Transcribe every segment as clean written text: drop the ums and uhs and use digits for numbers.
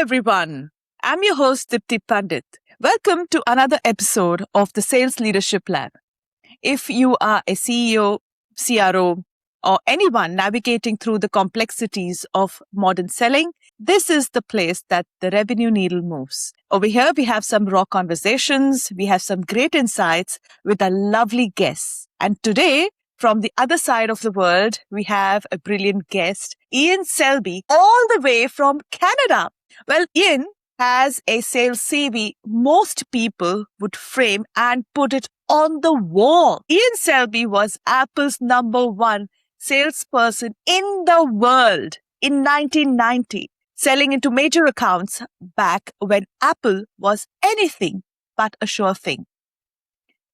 everyone. I'm your host, Dipti Pandit. Welcome to another episode of the Sales Leadership Lab. If you are a CEO, CRO, or anyone navigating through the complexities of modern selling, this is the place that the revenue needle moves. Over here, we have some raw conversations. We have some great insights with a lovely guest. And today, from the other side of the world, we have a brilliant guest, Ian Selbie, all the way from Canada. Well, Ian has a sales CV most people would frame and put it on the wall. Ian Selbie was Apple's #1 salesperson in the world in 1990, selling into major accounts back when Apple was anything but a sure thing.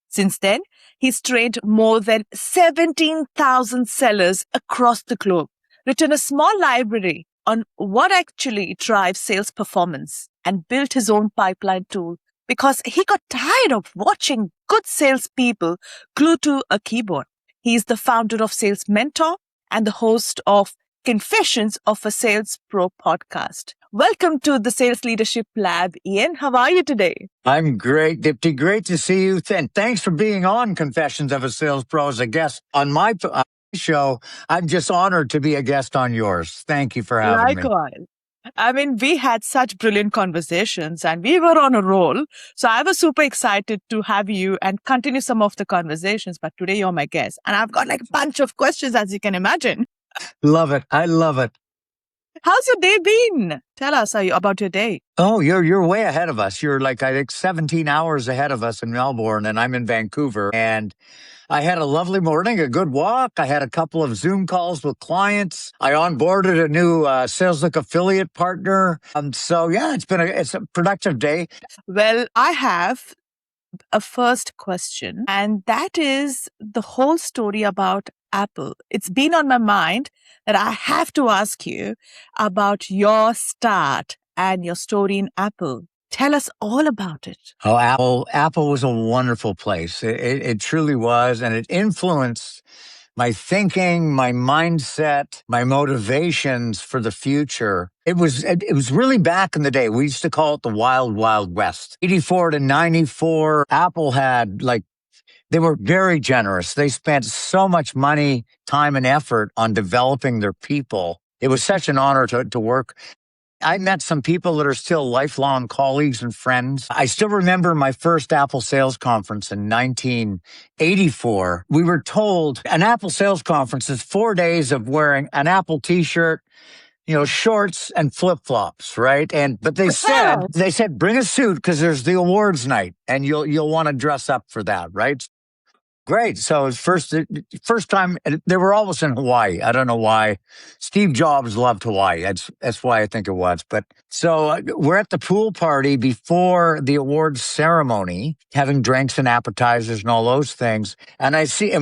Since then, he's trained more than 17,000 sellers across the globe, written a small library on what actually drives sales performance, and built his own pipeline tool because he got tired of watching good salespeople glued to a keyboard. He's the founder of Sales Mentor and the host of Confessions of a Sales Pro podcast. Welcome to the Sales Leadership Lab, Ian. How are you today? I'm great, Dipti. Great to see you. And thanks for being on Confessions of a Sales Pro as a guest on my show. I'm just honored to be a guest on yours. Thank you for having me. Likewise. I mean, we had such brilliant conversations and we were on a roll. So I was super excited to have you and continue some of the conversations. But today you're my guest and I've got like a bunch of questions, as you can imagine. Love it. I love it. How's your day been? Tell us about your day. Oh, you're way ahead of us. You're like, I think 17 hours ahead of us in Melbourne, and I'm in Vancouver. And I had a lovely morning, a good walk. I had a couple of Zoom calls with clients. I onboarded a new SalesLink affiliate partner. So yeah, it's a productive day. Well, I have a first question, and that is the whole story about Apple. It's been on my mind that I have to ask you about your start and your story in Apple. Tell us all about it. Oh, Apple was a wonderful place. It truly was. And it influenced my thinking, my mindset, my motivations for the future. It was really back in the day. We used to call it the Wild, Wild West. 84 to 94, Apple had they were very generous. They spent so much money, time, and effort on developing their people. It was such an honor to work. I met some people that are still lifelong colleagues and friends. I still remember my first Apple sales conference in 1984. We were told an Apple sales conference is 4 days of wearing an Apple t-shirt, shorts and flip-flops, right? But they said, bring a suit because there's the awards night and you'll want to dress up for that, right? Great. So it was first time. They were always in Hawaii. I don't know why. Steve Jobs loved Hawaii. That's why I think it was. But so we're at the pool party before the awards ceremony, having drinks and appetizers and all those things. And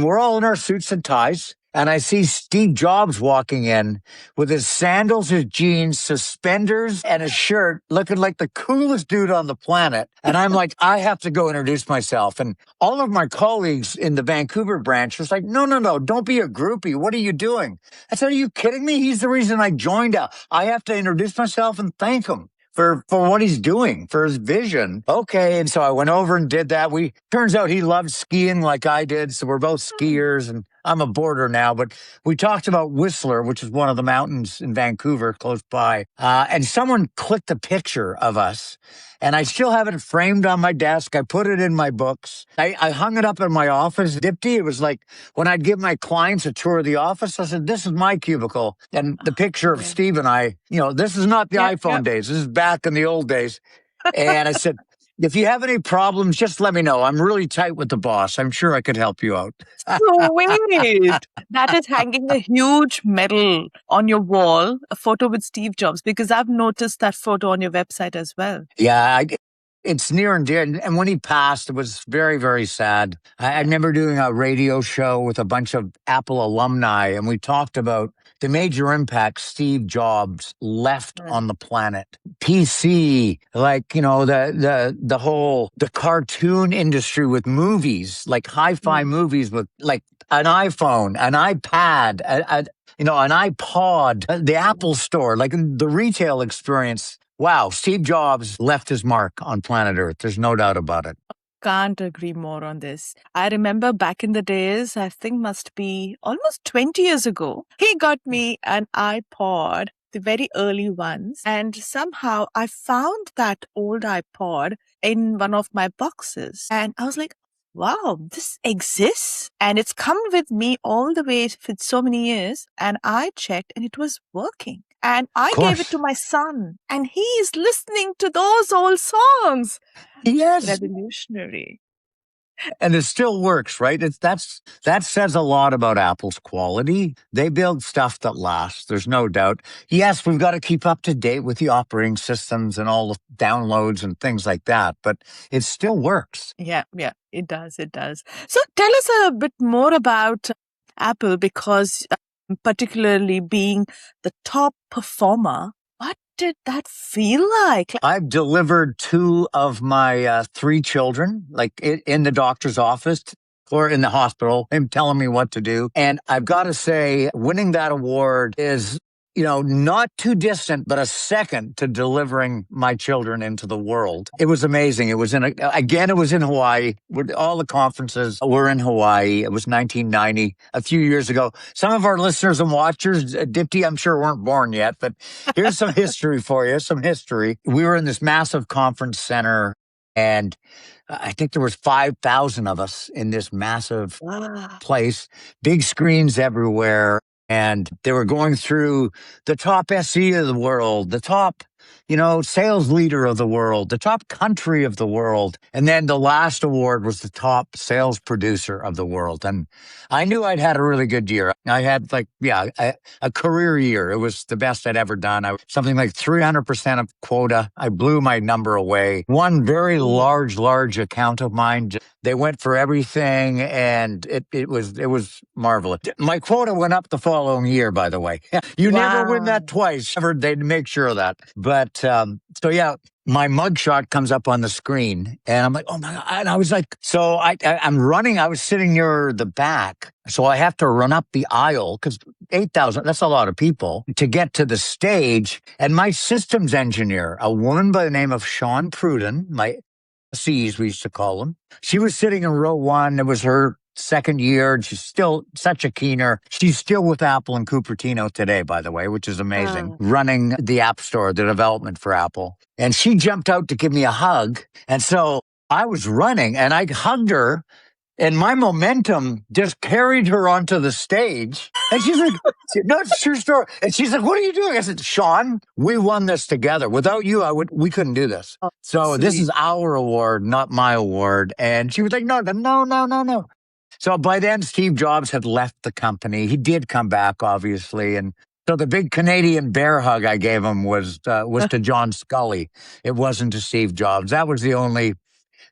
we're all in our suits and ties. And I see Steve Jobs walking in with his sandals, his jeans, suspenders, and a shirt, looking like the coolest dude on the planet. And I'm like, I have to go introduce myself. And all of my colleagues in the Vancouver branch was like, no, don't be a groupie. What are you doing? I said, are you kidding me? He's the reason I joined. I have to introduce myself and thank him for what he's doing, for his vision. Okay. And so I went over and did that. Turns out he loved skiing like I did. So we're both skiers and I'm a boarder now, but we talked about Whistler, which is one of the mountains in Vancouver close by. And someone clicked a picture of us and I still have it framed on my desk. I put it in my books. I hung it up in my office. Dipti, it was like when I'd give my clients a tour of the office, I said, this is my cubicle. And the picture of Steve and I, this is not the iPhone days. This is back in the old days. And I said, if you have any problems, just let me know. I'm really tight with the boss. I'm sure I could help you out. Sweet. That is hanging a huge medal on your wall, a photo with Steve Jobs, because I've noticed that photo on your website as well. Yeah, it's near and dear. And when he passed, it was very, very sad. I remember doing a radio show with a bunch of Apple alumni, and we talked about the major impact Steve Jobs left on the planet. PC, the cartoon industry with movies, like hi-fi movies with like an iPhone, an iPad, an iPod, the Apple Store, like the retail experience wow, Steve Jobs left his mark on planet Earth. There's no doubt about it. Can't agree more on this. I remember back in the days, I think must be almost 20 years ago, he got me an iPod, the very early ones. And somehow I found that old iPod in one of my boxes. And I was like, wow, this exists. And it's come with me all the way for so many years. And I checked and it was working. And I Of gave it to course. my son, and he is listening to those old songs. Yes. Revolutionary. And it still works, right? That says a lot about Apple's quality. They build stuff that lasts. There's no doubt. Yes, we've got to keep up to date with the operating systems and all the downloads and things like that, but it still works. Yeah, it does. It does. So tell us a bit more about Apple because, particularly being the top performer, what did that feel like? I've delivered two of my three children, like in the doctor's office or in the hospital, him telling me what to do. And I've got to say, winning that award is, not too distant, but a second to delivering my children into the world. It was amazing. It was it was in Hawaii. All the conferences were in Hawaii. It was 1990, a few years ago. Some of our listeners and watchers, Dipti, I'm sure weren't born yet, but here's some history for you, some history. We were in this massive conference center, and I think there was 5,000 of us in this massive place, big screens everywhere. And they were going through the top SE of the world, the top, sales leader of the world, the top country of the world. And then the last award was the top sales producer of the world. And I knew I'd had a really good year. I had a career year. It was the best I'd ever done. Something like 300% of quota. I blew my number away. One very large account of mine, they went for everything, and it was marvelous. My quota went up the following year, by the way. You never win that twice. They'd make sure of that. But so yeah, my mugshot comes up on the screen, and I'm like, oh my God. And I was like, so I'm running. I was sitting near the back, so I have to run up the aisle because 8,000, that's a lot of people to get to the stage. And my systems engineer, a woman by the name of Sean Pruden, my C's, we used to call them. She was sitting in row one. It was her second year, and she's still such a keener. She's still with Apple in Cupertino today, by the way, which is amazing, running the App Store, the development for Apple. And she jumped out to give me a hug. And so I was running, and I hugged her, and my momentum just carried her onto the stage. And she's like, no, it's a true story. And she's like, what are you doing? I said, Sean, we won this together. Without you, we couldn't do this. So this is our award, not my award. And she was like, no. So by then, Steve Jobs had left the company. He did come back, obviously. And so the big Canadian bear hug I gave him was to John Scully. It wasn't to Steve Jobs. That was the only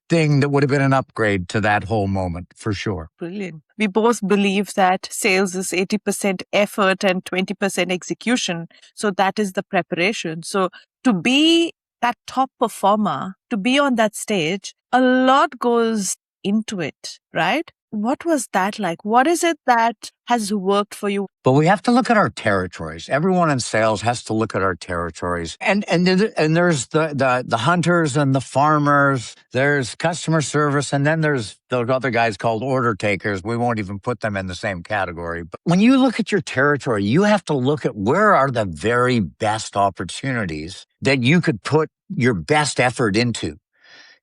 thing that would have been an upgrade to that whole moment, for sure. Brilliant. We both believe that sales is 80% effort and 20% execution. So that is the preparation. So to be that top performer, to be on that stage, a lot goes into it, right? What was that like? What is it that has worked for you? But we have to look at our territories. Everyone in sales has to look at our territories. And there's the hunters and the farmers. There's customer service. And then there's those other guys called order takers. We won't even put them in the same category. But when you look at your territory, you have to look at where are the very best opportunities that you could put your best effort into.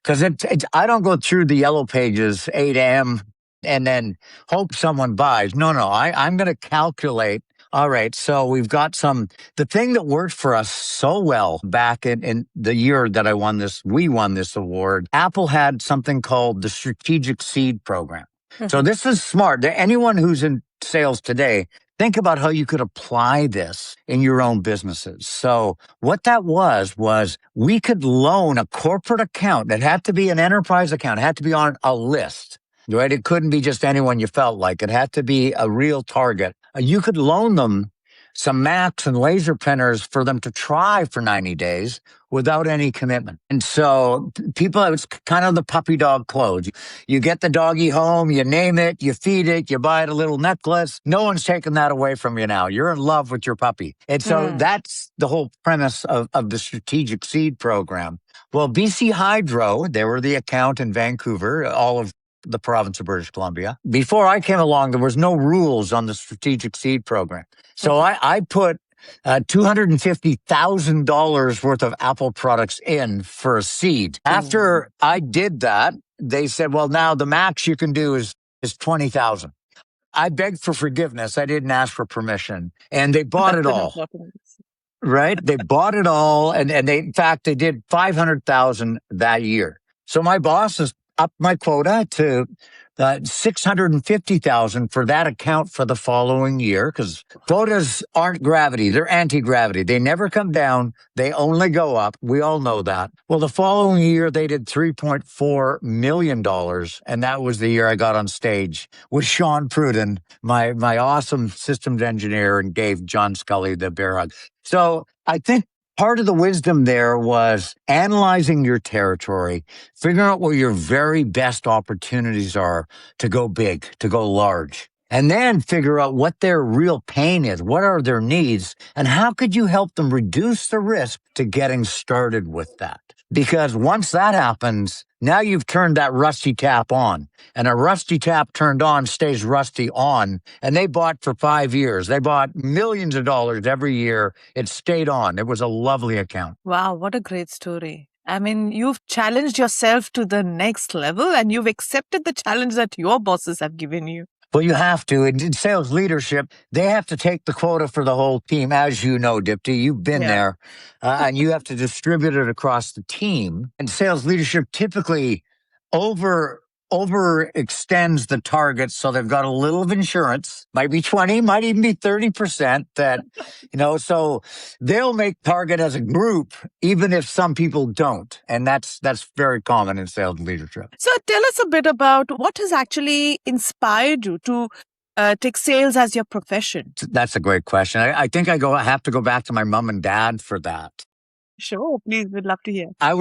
Because I don't go through the yellow pages 8 a.m. and then hope someone buys. No, I'm going to calculate. All right, so we've got the thing that worked for us so well back in the year that we won this award. Apple had something called the Strategic Seed Program. So this is smart. Anyone who's in sales today, think about how you could apply this in your own businesses. So what that was we could loan a corporate account. It had to be an enterprise account. It had to be on a list, right? It couldn't be just anyone you felt like. It had to be a real target. You could loan them some Macs and laser printers for them to try for 90 days without any commitment. And so people, it's kind of the puppy dog clothes. You get the doggy home, you name it, you feed it, you buy it a little necklace. No one's taking that away from you now. You're in love with your puppy. And so that's the whole premise of the strategic seed program. Well, BC Hydro, they were the account in Vancouver, all of the province of British Columbia. Before I came along, there was no rules on the strategic seed program. So I put $250,000 worth of Apple products in for a seed. After I did that, they said, well, now the max you can do is 20,000. I begged for forgiveness. I didn't ask for permission, and they bought it all. Right? They bought it all. And they, in fact, they did 500,000 that year. So my boss has upped my quota to 650,000 for that account for the following year, because quotas aren't gravity. They're anti-gravity. They never come down. They only go up. We all know that. Well, the following year, they did $3.4 million. And that was the year I got on stage with Sean Pruden, my awesome systems engineer, and gave John Scully the bear hug. So I think part of the wisdom there was analyzing your territory, figuring out what your very best opportunities are to go big, to go large, and then figure out what their real pain is, what are their needs, and how could you help them reduce the risk to getting started with that? Because once that happens, now you've turned that rusty tap on, and a rusty tap turned on stays rusty on. And they bought for 5 years. They bought millions of dollars every year. It stayed on. It was a lovely account. Wow, what a great story. I mean, you've challenged yourself to the next level, and you've accepted the challenge that your bosses have given you. Well, you have to. In sales leadership, they have to take the quota for the whole team. As you know, Dipti, you've been there, and you have to distribute it across the team. And sales leadership typically overextends the targets, so they've got a little of insurance. Might be 20, might even be 30%. That, so they'll make target as a group, even if some people don't, and that's very common in sales leadership. So tell us a bit about what has actually inspired you to take sales as your profession. That's a great question. I think I have to go back to my mom and dad for that. Sure, please, we'd love to hear. I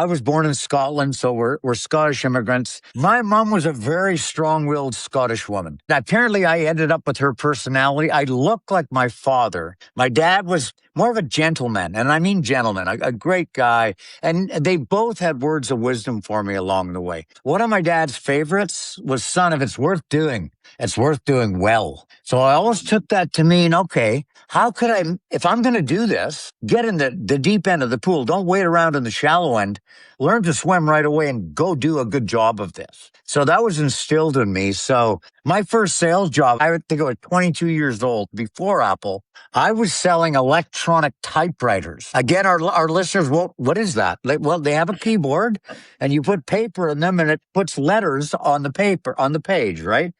was born in Scotland, so we're Scottish immigrants. My mom was a very strong-willed Scottish woman. Apparently, I ended up with her personality. I look like my father. My dad was more of a gentleman, and I mean gentleman, a great guy. And they both had words of wisdom for me along the way. One of my dad's favorites was, son, if it's worth doing, it's worth doing well. So I always took that to mean, okay, how could I, if I'm going to do this, get in the deep end of the pool. Don't wait around in the shallow end. Learn to swim right away and go do a good job of this. So that was instilled in me. So my first sales job, I think I was 22 years old before Apple. I was selling electronic typewriters. Again, our listeners, well, what is that? Well, they have a keyboard and you put paper in them and it puts letters on the paper, on the page, right?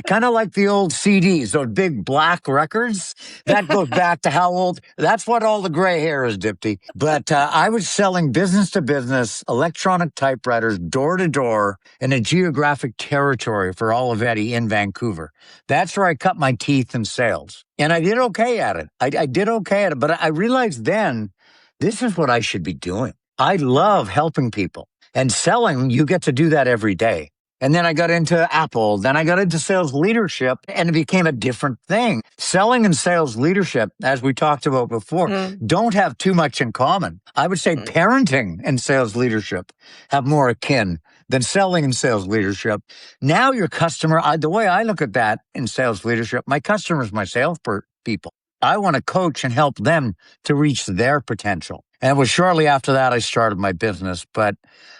Kind of like the old CDs, those big black records. That goes back to how old, that's what all the gray hair is, Dipti. But I was selling business to business, electronic typewriters, door to door in a geographic territory for Olivetti in Vancouver. That's where I cut my teeth in sales. And I did okay at it. I did okay at it. But I realized then, this is what I should be doing. I love helping people. And selling, you get to do that every day. And then I got into Apple. Then I got into sales leadership, and it became a different thing. Selling and sales leadership, as we talked about before, don't have too much in common. I would say parenting and sales leadership have more akin than selling and sales leadership. Now your customer, the way I look at that in sales leadership, my customer is my sales people. I want to coach and help them to reach their potential. And it was shortly after that I started my business. But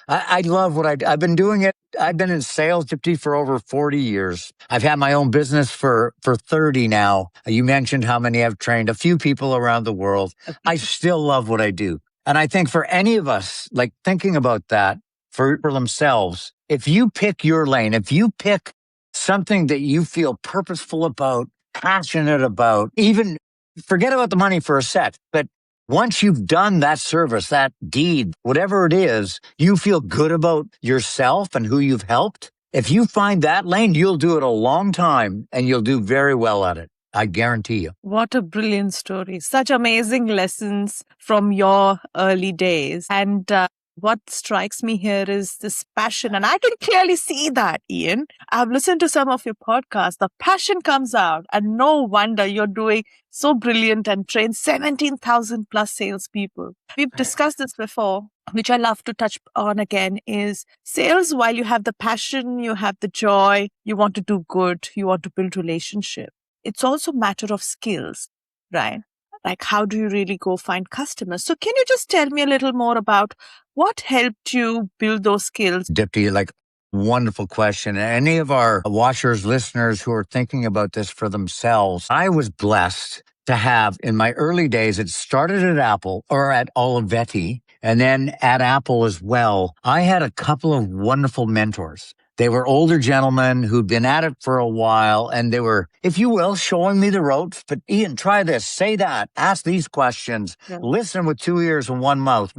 I love what I've been doing it. I've been in sales, Dipti, for over 40 years. I've had my own business for 30 now. You mentioned how many I've trained, a few people around the world. I still love what I do. And I think for any of us, like thinking about that for themselves, if you pick your lane, if you pick something that you feel purposeful about, passionate about, even forget about the money for a sec, but once you've done that service, that deed, whatever it is, you feel good about yourself and who you've helped. If you find that lane, you'll do it a long time and you'll do very well at it. I guarantee you. What a brilliant story. Such amazing lessons from your early days. And what strikes me here is this passion. And I can clearly see that, Ian. I've listened to some of your podcasts. The passion comes out. And no wonder you're doing so brilliant and trained 17,000 plus salespeople. We've discussed this before, which I love to touch on again, is sales. While you have the passion, you have the joy, you want to do good, you want to build relationship. It's also a matter of skills, right? Like, how do you really go find customers? So can you just tell me a little more about what helped you build those skills? Dipti, wonderful question. Any of our watchers, listeners who are thinking about this for themselves, I was blessed to have in my early days, it started at Apple or at Olivetti and then at Apple as well. I had a couple of wonderful mentors. They were older gentlemen who'd been at it for a while, and they were, if you will, showing me the ropes. But Ian, try this, say that, ask these questions, listen with 2 ears and 1 mouth.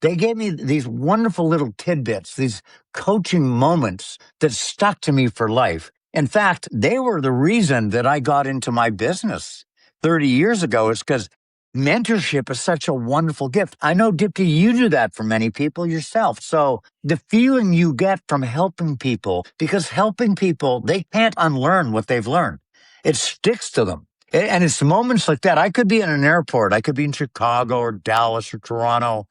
They gave me these wonderful little tidbits, these coaching moments that stuck to me for life. In fact, they were the reason that I got into my business 30 years ago. Is because mentorship is such a wonderful gift. I know, Dipti, you do that for many people yourself. So the feeling you get from helping people, because helping people, they can't unlearn what they've learned. It sticks to them. And it's moments like that. I could be in an airport. I could be in Chicago or Dallas or Toronto,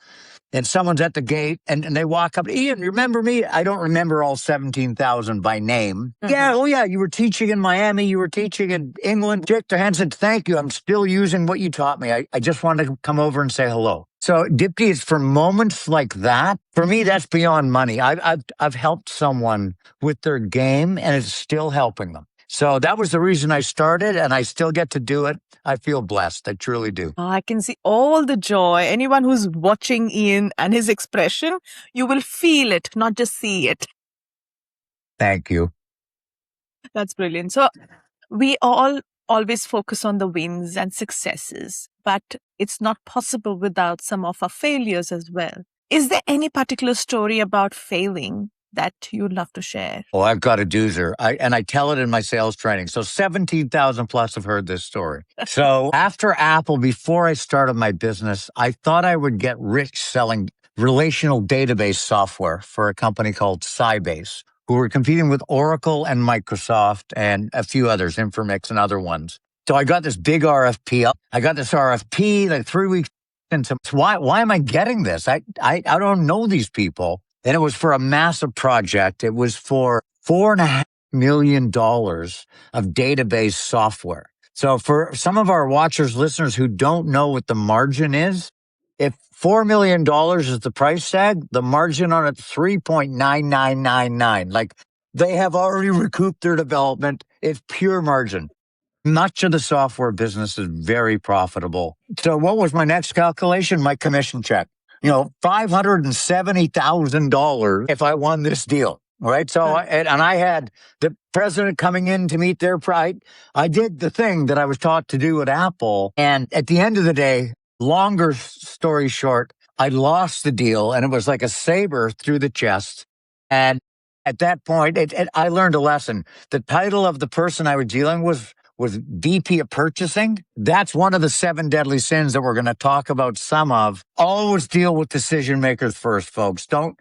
and someone's at the gate and they walk up, Ian, you remember me? I don't remember all 17,000 by name. Yeah, oh yeah, you were teaching in Miami, you were teaching in England. Shake their hands and thank you. I'm still using what you taught me. I just wanted to come over and say hello. So Dipti, it's for moments like that. For me, that's beyond money. I've helped someone with their game and it's still helping them. So that was the reason I started, and I still get to do it. I feel blessed. I truly do. I can see all the joy. Anyone who's watching Ian and his expression, you will feel it, not just see it. Thank you. That's brilliant. So we all always focus on the wins and successes, but it's not possible without some of our failures as well. Is there any particular story about failing that you'd love to share? Oh, I've got a doozer. I tell it in my sales training. So 17,000 plus have heard this story. So after Apple, before I started my business, I thought I would get rich selling relational database software for a company called Sybase, who were competing with Oracle and Microsoft and a few others, Informix and other ones. So I got this big RFP. I got this RFP like 3 weeks into why am I getting this? I don't know these people. And it was for a massive project. It was for $4.5 million of database software. So for some of our watchers, listeners who don't know what the margin is, if $4 million is the price tag, the margin on it, 3.9999. Like they have already recouped their development. It's pure margin. Much of the software business is very profitable. So what was my next calculation? My commission check. $570,000 if I won this deal. Right. So, I had the president coming in to meet their pride. I did the thing that I was taught to do at Apple. And at the end of the day, longer story short, I lost the deal and it was like a saber through the chest. And at that point, I learned a lesson. The title of the person I was dealing with was VP of purchasing. That's one of the 7 deadly sins that we're going to talk about some of. Always deal with decision makers first, folks. Don't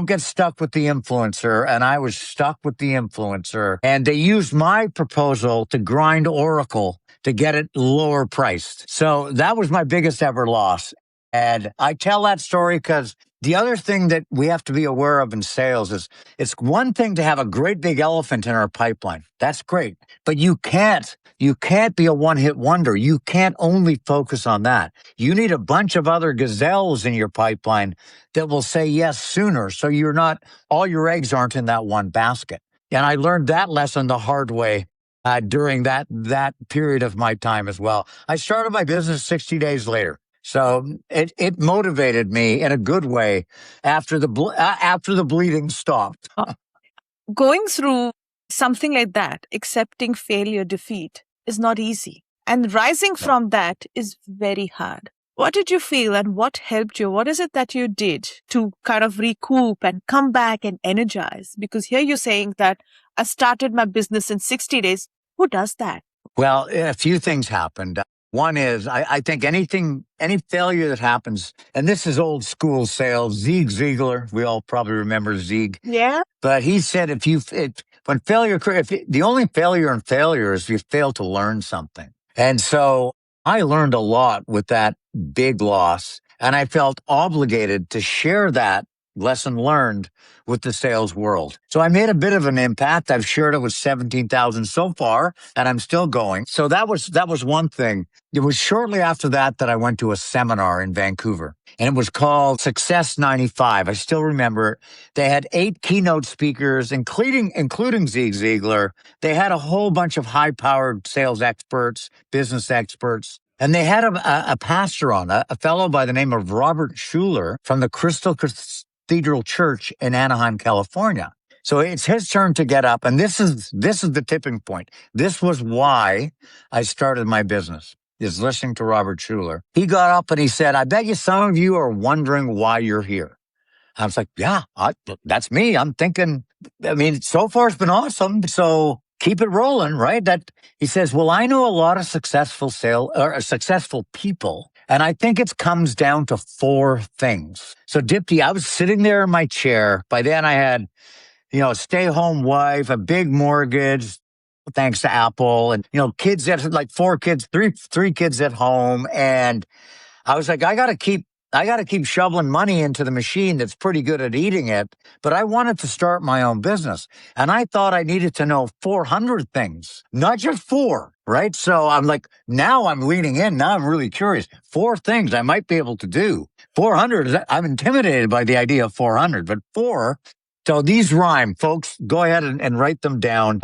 get stuck with the influencer. And I was stuck with the influencer. And they used my proposal to grind Oracle to get it lower priced. So that was my biggest ever loss. And I tell that story because the other thing that we have to be aware of in sales is it's one thing to have a great big elephant in our pipeline. That's great. But you can't be a one-hit wonder. You can't only focus on that. You need a bunch of other gazelles in your pipeline that will say yes sooner. So all your eggs aren't in that one basket. And I learned that lesson the hard way during that period of my time as well. I started my business 60 days later. So it motivated me in a good way after the bleeding stopped. Going through something like that, accepting failure, defeat, is not easy. And rising from that is very hard. What did you feel and what helped you? What is it that you did to kind of recoup and come back and energize? Because here you're saying that I started my business in 60 days. Who does that? Well, a few things happened. One is I think any failure that happens, and this is old school sales, Zig Ziglar, we all probably remember Zig, Yeah. but he said when failure, the only failure in failure is if you fail to learn something. And so I learned a lot with that big loss, and I felt obligated to share that lesson learned with the sales world. So I made a bit of an impact. I've shared it with 17,000 so far, and I'm still going. So that was one thing. It was shortly after that that I went to a seminar in Vancouver, and it was called Success 95. I still remember it. They had 8 keynote speakers, including Zig Ziglar. They had a whole bunch of high-powered sales experts, business experts. And they had a pastor on, a fellow by the name of Robert Schuller from the Crystal Cathedral Church in Anaheim, California. So it's his turn to get up. And this is the tipping point. This was why I started my business, is listening to Robert Schuller. He got up and he said, I bet you some of you are wondering why you're here. I was like, yeah, that's me. I'm thinking, I mean, so far it's been awesome. So keep it rolling, right? That he says, well, I know a lot of successful people. And I think it comes down to 4 things. So Dipti, I was sitting there in my chair. By then I had, a stay-home wife, a big mortgage, thanks to Apple, and, kids at like 4 kids, three kids at home. And I was like, I got to keep shoveling money into the machine that's pretty good at eating it, but I wanted to start my own business. And I thought I needed to know 400 things, not just 4, right? So I'm like, now I'm leaning in. Now I'm really curious. 4 things I might be able to do. 400, I'm intimidated by the idea of 400, but 4. So these rhyme, folks. Go ahead and write them down.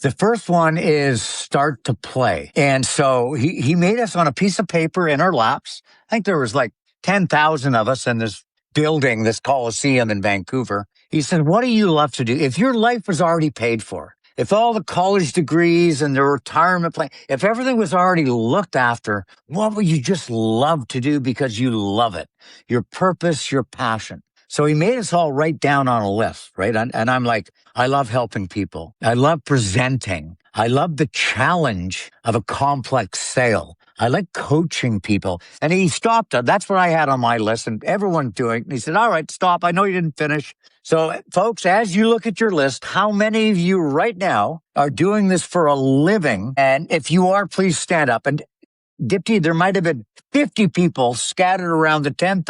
The first one is start to play. And so he made us on a piece of paper in our laps. I think there was like 10,000 of us in this building, this Coliseum in Vancouver. He said, what do you love to do? If your life was already paid for, if all the college degrees and the retirement plan, if everything was already looked after, what would you just love to do because you love it? Your purpose, your passion. So he made us all write down on a list, right? And I'm like, I love helping people. I love presenting. I love the challenge of a complex sale. I like coaching people. And he stopped. That's what I had on my list, and everyone's doing. And he said, all right, stop. I know you didn't finish. So, folks, as you look at your list, how many of you right now are doing this for a living? And if you are, please stand up. And Dipti, there might have been 50 people scattered around the tent.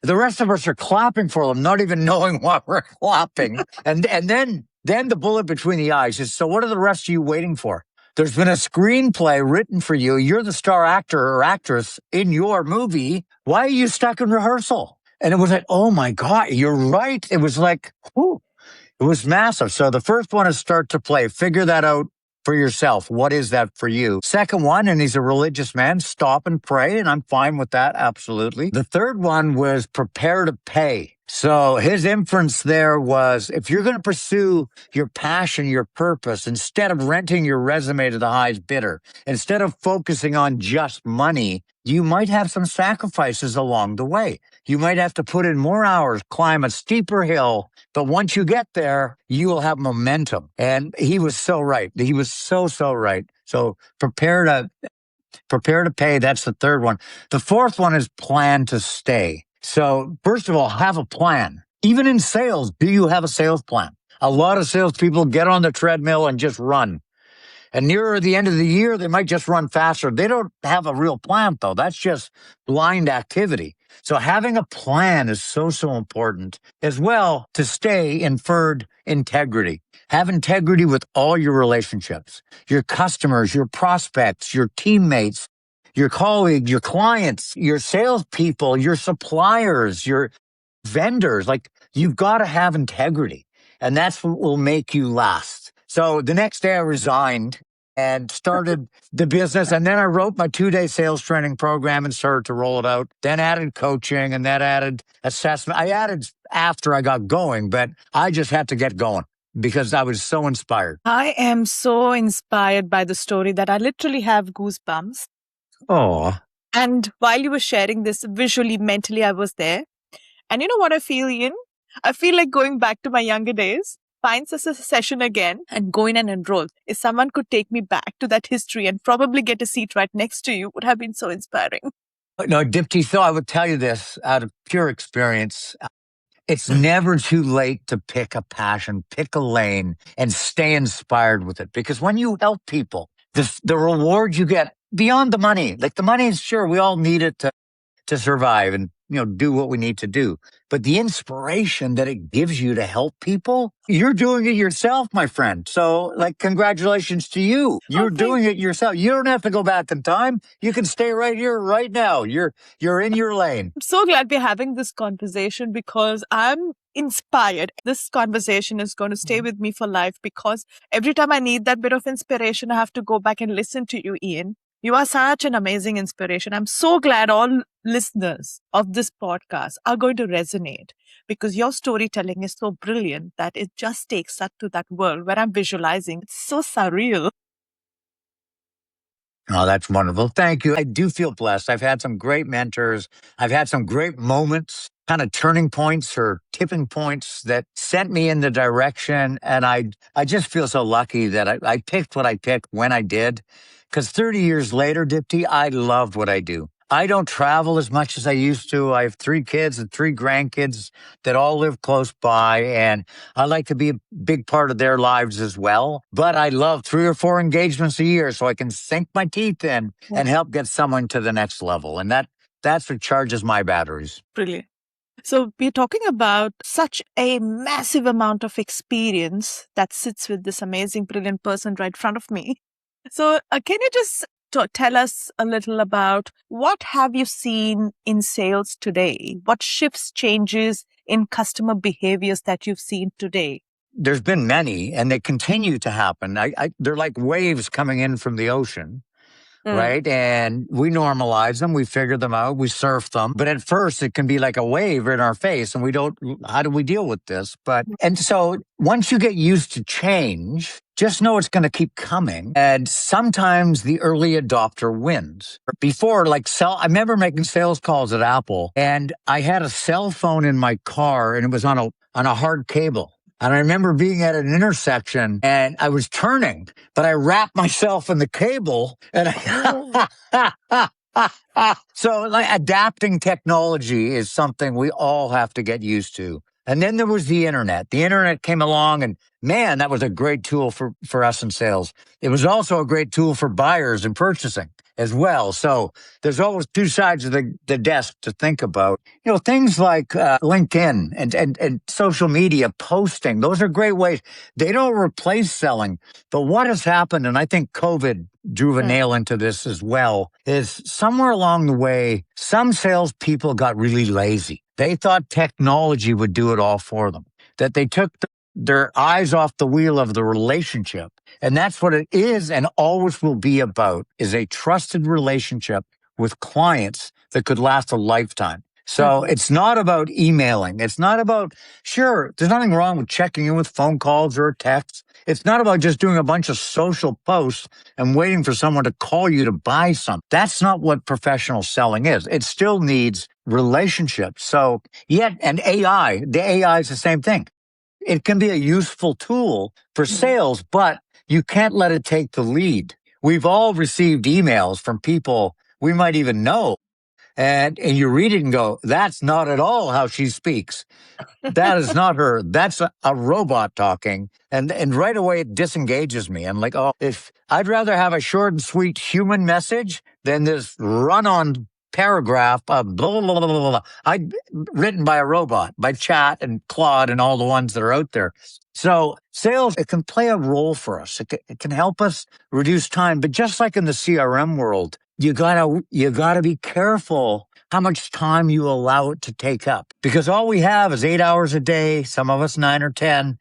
The rest of us are clapping for them, not even knowing why we're clapping. And then the bullet between the eyes is, so what are the rest of you waiting for? There's been a screenplay written for you. You're the star actor or actress in your movie. Why are you stuck in rehearsal? And it was like, oh my God, you're right. It was like, whew, it was massive. So the first one is start to play. Figure that out for yourself. What is that for you? Second one, and he's a religious man, stop and pray. And I'm fine with that. Absolutely. The third one was prepare to pay. So his inference there was, if you're going to pursue your passion, your purpose, instead of renting your resume to the highest bidder, instead of focusing on just money, you might have some sacrifices along the way. You might have to put in more hours, climb a steeper hill, but once you get there, you will have momentum. And he was so right. He was so right. So prepare to pay. That's the third one. The fourth one is plan to stay. So first of all, have a plan. Even in sales, do you have a sales plan? A lot of salespeople get on the treadmill and just run. And nearer the end of the year, they might just run faster. They don't have a real plan, though. That's just blind activity. So having a plan is so important as well to stay inferred integrity. Have integrity with all your relationships, your customers, your prospects, your teammates, your colleagues, your clients, your salespeople, your suppliers, your vendors. Like, you've got to have integrity, and that's what will make you last. So the next day I resigned and started the business. And then I wrote my 2-day sales training program and started to roll it out. Then added coaching, and then added assessment. I added after I got going, but I just had to get going because I was so inspired. I am so inspired by the story that I literally have goosebumps. Oh, And while you were sharing this visually, mentally, I was there. And you know what I feel, Ian? I feel like going back to my younger days. finds us a session again and go in and enroll. If someone could take me back to that history and probably get a seat right next to you, would have been so inspiring. No, Dipti, so I would tell you this out of pure experience. It's never too late to pick a passion, pick a lane, and stay inspired with it. Because when you help people, the reward you get beyond the money, like the money is sure, we all need it to survive and, do what we need to do. But the inspiration that it gives you to help people, you're doing it yourself, my friend. So like, congratulations to you. You're doing it yourself. You don't have to go back in time. You can stay right here, right now. You're in your lane. I'm so glad we're having this conversation because I'm inspired. This conversation is going to stay with me for life because every time I need that bit of inspiration, I have to go back and listen to you, Ian. You are such an amazing inspiration. I'm so glad all listeners of this podcast are going to resonate because your storytelling is so brilliant that it just takes us to that world where I'm visualizing. It's so surreal. Oh, that's wonderful. Thank you. I do feel blessed. I've had some great mentors. I've had some great moments, kind of turning points or tipping points that sent me in the direction. And I just feel so lucky that I picked what I picked when I did. Because 30 years later, Dipti, I love what I do. I don't travel as much as I used to. I have 3 kids and 3 grandkids that all live close by. And I like to be a big part of their lives as well. But I love 3 or 4 engagements a year so I can sink my teeth in and help get someone to the next level. And that's what charges my batteries. Brilliant. So we're talking about such a massive amount of experience that sits with this amazing, brilliant person right in front of me. So can you just tell us a little about what have you seen in sales today? What shifts, changes in customer behaviors that you've seen today? There's been many, and they continue to happen. They're like waves coming in from the ocean. Right. And we normalize them. We figure them out. We surf them. But at first it can be like a wave in our face and how do we deal with this? And so once you get used to change, just know it's going to keep coming. And sometimes the early adopter wins. Before, I remember making sales calls at Apple and I had a cell phone in my car and it was on a hard cable. And I remember being at an intersection and I was turning, but I wrapped myself in the cable and so adapting technology is something we all have to get used to. And then there was the internet. The internet came along and man, that was a great tool for us in sales. It was also a great tool for buyers and purchasing as well. So there's always 2 sides of the desk to think about. Things like LinkedIn and social media posting. Those are great ways. They don't replace selling. But what has happened, and I think COVID drew a nail into this as well, is somewhere along the way, some salespeople got really lazy. They thought technology would do it all for them, that they took their eyes off the wheel of the relationship. And that's what it is and always will be about, is a trusted relationship with clients that could last a lifetime. So it's not about emailing. It's not about, sure, there's nothing wrong with checking in with phone calls or texts. It's not about just doing a bunch of social posts and waiting for someone to call you to buy something. That's not what professional selling is. It still needs relationships. So and the AI is the same thing. It can be a useful tool for sales, but you can't let it take the lead. We've all received emails from people we might even know. And you read it and go, that's not at all how she speaks. That is not her. That's a robot talking. And right away it disengages me. I'm like, if I'd rather have a short and sweet human message than this run-on paragraph of blah, blah, blah, blah, blah, written by a robot, by Chat and Claude and all the ones that are out there. So sales, it can play a role for us. It can help us reduce time. But just like in the CRM world, you gotta be careful how much time you allow it to take up, because all we have is 8 hours a day, some of us 9 or 10,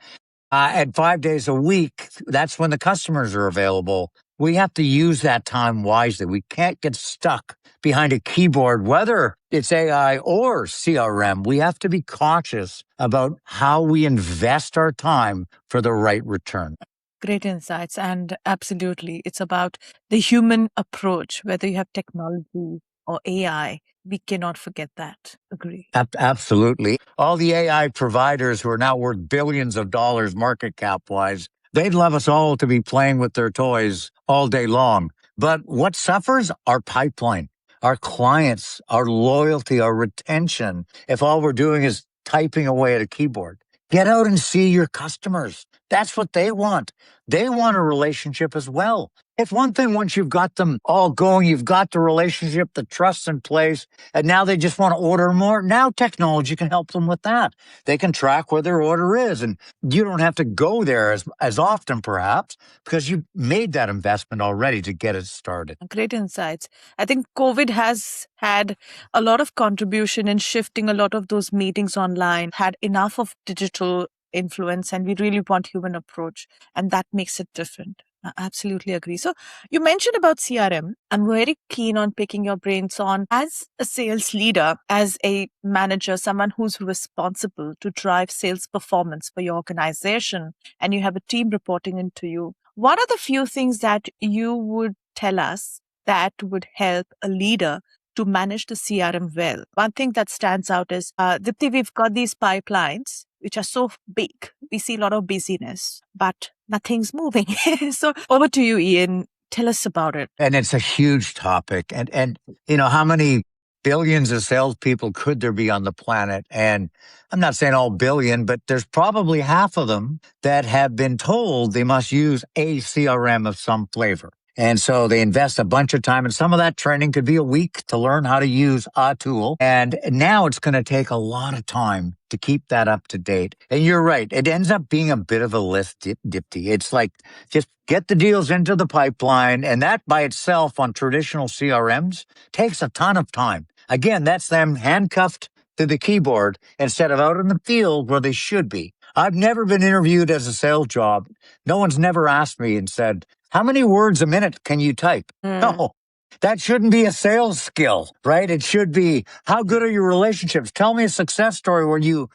and 5 days a week. That's when the customers are available. We have to use that time wisely. We can't get stuck behind a keyboard, whether it's AI or CRM. We have to be cautious about how we invest our time for the right return. Great insights. And absolutely, it's about the human approach, whether you have technology or AI. We cannot forget that. Agree. Absolutely. All the AI providers who are now worth billions of dollars market cap wise, they'd love us all to be playing with their toys all day long. But what suffers? Our pipeline, our clients, our loyalty, our retention. If all we're doing is typing away at a keyboard, get out and see your customers. That's what they want. They want a relationship as well. It's one thing once you've got them all going, you've got the relationship, the trust in place, and now they just want to order more. Now technology can help them with that. They can track where their order is, and you don't have to go there as often, perhaps, because you made that investment already to get it started. Great insights. I think COVID has had a lot of contribution in shifting a lot of those meetings online, had enough of digital influence, and we really want human approach, and that makes it different. I absolutely agree. So you mentioned about CRM. I'm very keen on picking your brains on, as a sales leader, as a manager, someone who's responsible to drive sales performance for your organization, and you have a team reporting into you. What are the few things that you would tell us that would help a leader to manage the CRM well? One thing that stands out is, Dipti, we've got these pipelines which are so big. We see a lot of busyness, but nothing's moving. So over to you, Ian. Tell us about it. And it's a huge topic. And you know, how many billions of salespeople could there be on the planet? And I'm not saying all billion, but there's probably half of them that have been told they must use a CRM of some flavor. And so they invest a bunch of time, and some of that training could be a week to learn how to use a tool. And now it's going to take a lot of time to keep that up to date. And you're right. It ends up being a bit of a list, Dipti. It's like, just get the deals into the pipeline. And that by itself on traditional CRMs takes a ton of time. Again, that's them handcuffed to the keyboard instead of out in the field where they should be. I've never been interviewed as a sales job. No one's never asked me and said, how many words a minute can you type? No, that shouldn't be a sales skill, right? It should be, how good are your relationships? Tell me a success story where you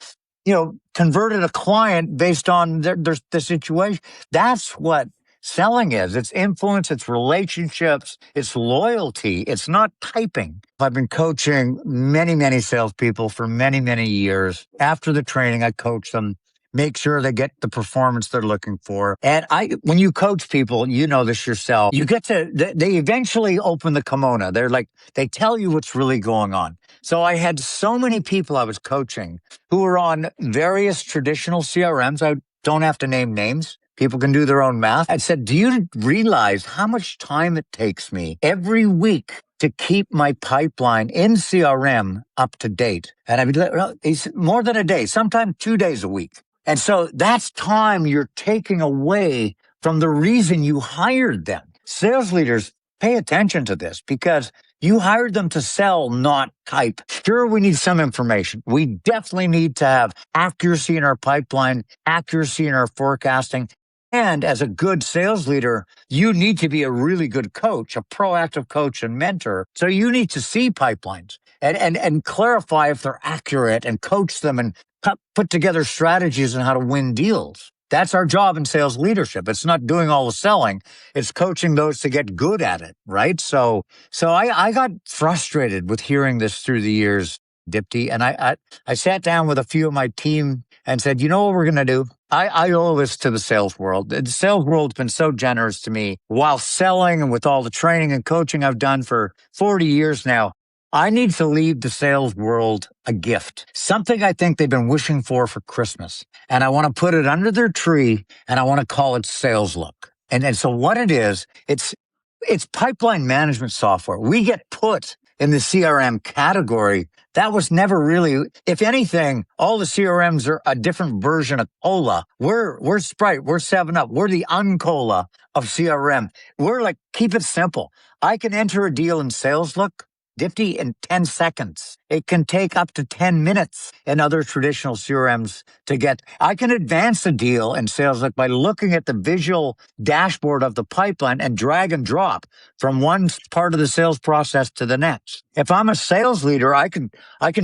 converted a client based on the situation. That's what selling is. It's influence, it's relationships, it's loyalty. It's not typing. I've been coaching many, many salespeople for many, many years. After the training, I coach them, make sure they get the performance they're looking for. And when you coach people, you know this yourself, they eventually open the kimono. They tell you what's really going on. So I had so many people I was coaching who were on various traditional CRMs. I don't have to name names. People can do their own math. I said, do you realize how much time it takes me every week to keep my pipeline in CRM up to date? And I'd be like, well, it's more than a day, sometimes 2 days a week. And so that's time you're taking away from the reason you hired them. Sales leaders, pay attention to this, because you hired them to sell, not type. Sure, we need some information. We definitely need to have accuracy in our pipeline, accuracy in our forecasting. And as a good sales leader, you need to be a really good coach, a proactive coach and mentor. So you need to see pipelines and clarify if they're accurate and coach them and put together strategies on how to win deals. That's our job in sales leadership. It's not doing all the selling. It's coaching those to get good at it, right? So I got frustrated with hearing this through the years, Dipti, and I sat down with a few of my team and said, you know what we're going to do? I owe this to the sales world. The sales world's been so generous to me while selling and with all the training and coaching I've done for 40 years now. I need to leave the sales world a gift, something I think they've been wishing for Christmas. And I want to put it under their tree, and I want to call it Sales Look. And so what it is, it's pipeline management software. We get put in the CRM category. That was never really, if anything, all the CRMs are a different version of cola. We're Sprite, we're 7-Up, we're the uncola of CRM. We're like, keep it simple. I can enter a deal in Sales Look, Dipti, in 10 seconds. It can take up to 10 minutes in other traditional CRMs to get. I can advance a deal in Sales Look by looking at the visual dashboard of the pipeline and drag and drop from one part of the sales process to the next. If I'm a sales leader, I can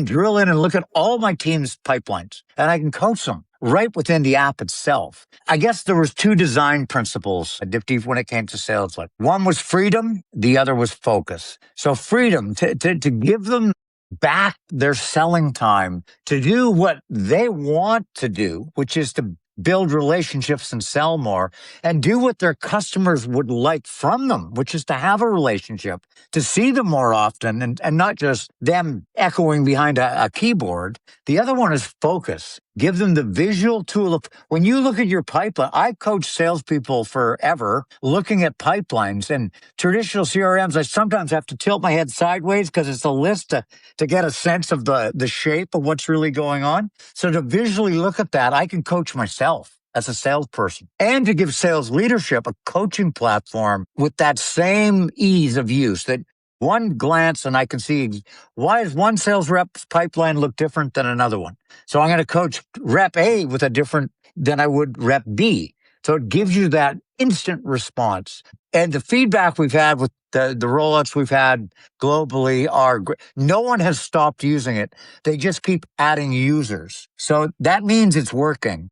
drill in and look at all my team's pipelines, and I can coach them right within the app itself. I guess there was 2 design principles, Dipti, when it came to Sales Look. One was freedom, the other was focus. So freedom, to give them back their selling time to do what they want to do, which is to build relationships and sell more, and do what their customers would like from them, which is to have a relationship, to see them more often, and not just them echoing behind a keyboard. The other one is focus. Give them the visual tool of when you look at your pipeline. I coach salespeople forever looking at pipelines and traditional CRMs. I sometimes have to tilt my head sideways because it's a list to get a sense of the shape of what's really going on. So to visually look at that, I can coach myself as a salesperson, and to give sales leadership a coaching platform with that same ease of use, that one glance and I can see why does one sales rep's pipeline look different than another one. So I'm going to coach rep A with a different than I would rep B. So it gives you that instant response. And the feedback we've had with the rollouts we've had globally are great. No one has stopped using it. They just keep adding users. So that means it's working.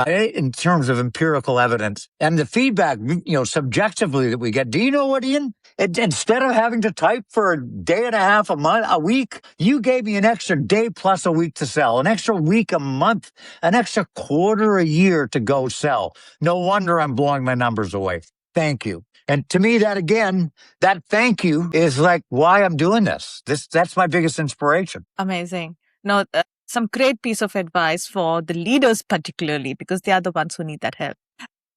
In terms of empirical evidence and the feedback, subjectively that we get. Do you know what, Ian? Instead of having to type for a day and a half, a month, a week, you gave me an extra day plus a week to sell, an extra week, a month, an extra quarter a year to go sell. No wonder I'm blowing my numbers away. Thank you. And to me, that thank you is like why I'm doing this. That's my biggest inspiration. Amazing. No, some great piece of advice for the leaders, particularly because they are the ones who need that help.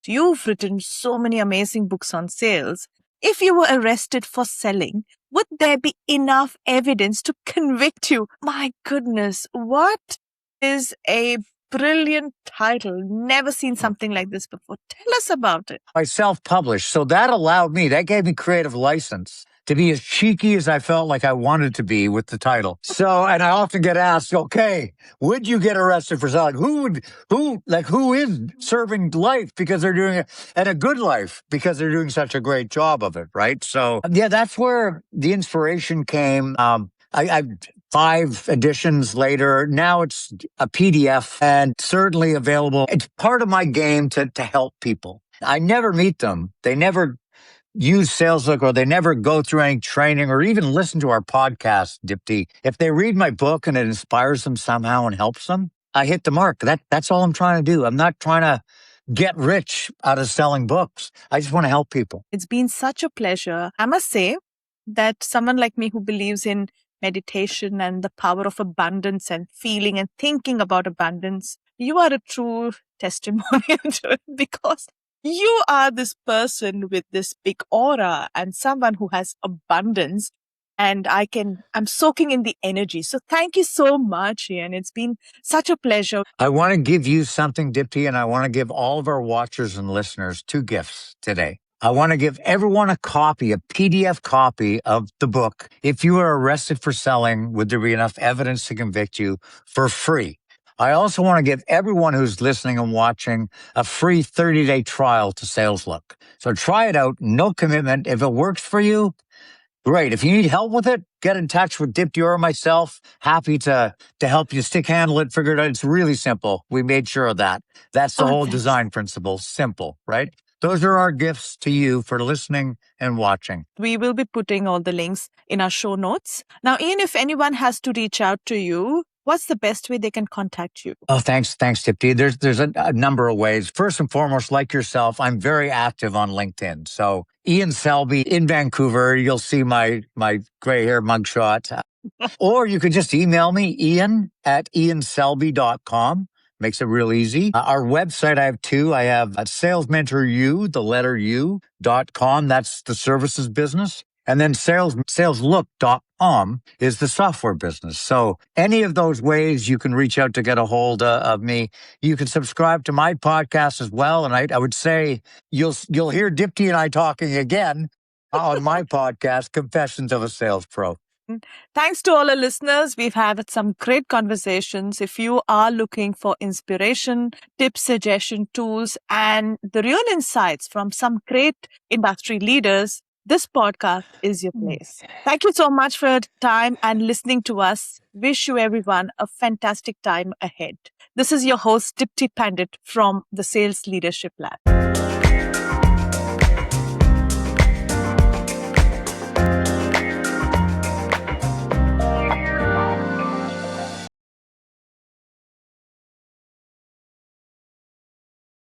You've written so many amazing books on sales. If you were arrested for selling, would there be enough evidence to convict you? My goodness, what is a brilliant title. Never seen something like this before. Tell us about it. I self-published, so that gave me creative license to be as cheeky as I felt like I wanted to be with the title. So, and I often get asked, okay, would you get arrested for selling? Who is serving life because they're doing it, and a good life because they're doing such a great job of it, right? So, yeah, that's where the inspiration came. I 5 editions later. Now it's a PDF and certainly available. It's part of my game to help people. I never meet them. They never use SalesLook, or they never go through any training or even listen to our podcast, Dipti. If they read my book and it inspires them somehow and helps them, I hit the mark. That's all I'm trying to do. I'm not trying to get rich out of selling books. I just want to help people. It's been such a pleasure. I must say that someone like me who believes in meditation and the power of abundance and feeling and thinking about abundance, you are a true testimonial to it, because you are this person with this big aura and someone who has abundance. And I'm soaking in the energy. So thank you so much, Ian. It's been such a pleasure. I want to give you something, Dipti, and I want to give all of our watchers and listeners 2 gifts today. I want to give everyone a PDF copy of the book. If you are arrested for selling, would there be enough evidence to convict you, for free? I also want to give everyone who's listening and watching a free 30-day trial to SalesLook. So try it out, no commitment. If it works for you, great. If you need help with it, get in touch with Dipti or myself. Happy to help you stick handle it, figure it out. It's really simple. We made sure of that. That's the whole design principle. Simple, right? Those are our gifts to you for listening and watching. We will be putting all the links in our show notes. Now, Ian, if anyone has to reach out to you, what's the best way they can contact you? Oh, thanks, Dipti. There's a number of ways. First and foremost, like yourself, I'm very active on LinkedIn. So Ian Selbie in Vancouver, you'll see my gray hair mugshot. Or you could just email me, ian@ianselby.com. Makes it real easy. Our website, I have 2. I have salesmentoru, the letter U.com. That's the services business. And then saleslook.com is the software business. So any of those ways you can reach out to get a hold of me. You can subscribe to my podcast as well. And I would say you'll hear Dipti and I talking again on my podcast, Confessions of a Sales Pro. Thanks to all our listeners. We've had some great conversations. If you are looking for inspiration, tips, suggestion, tools, and the real insights from some great industry leaders, this podcast is your place. Thank you so much for your time and listening to us. Wish you everyone a fantastic time ahead. This is your host, Dipti Pandit from the Sales Leadership Lab.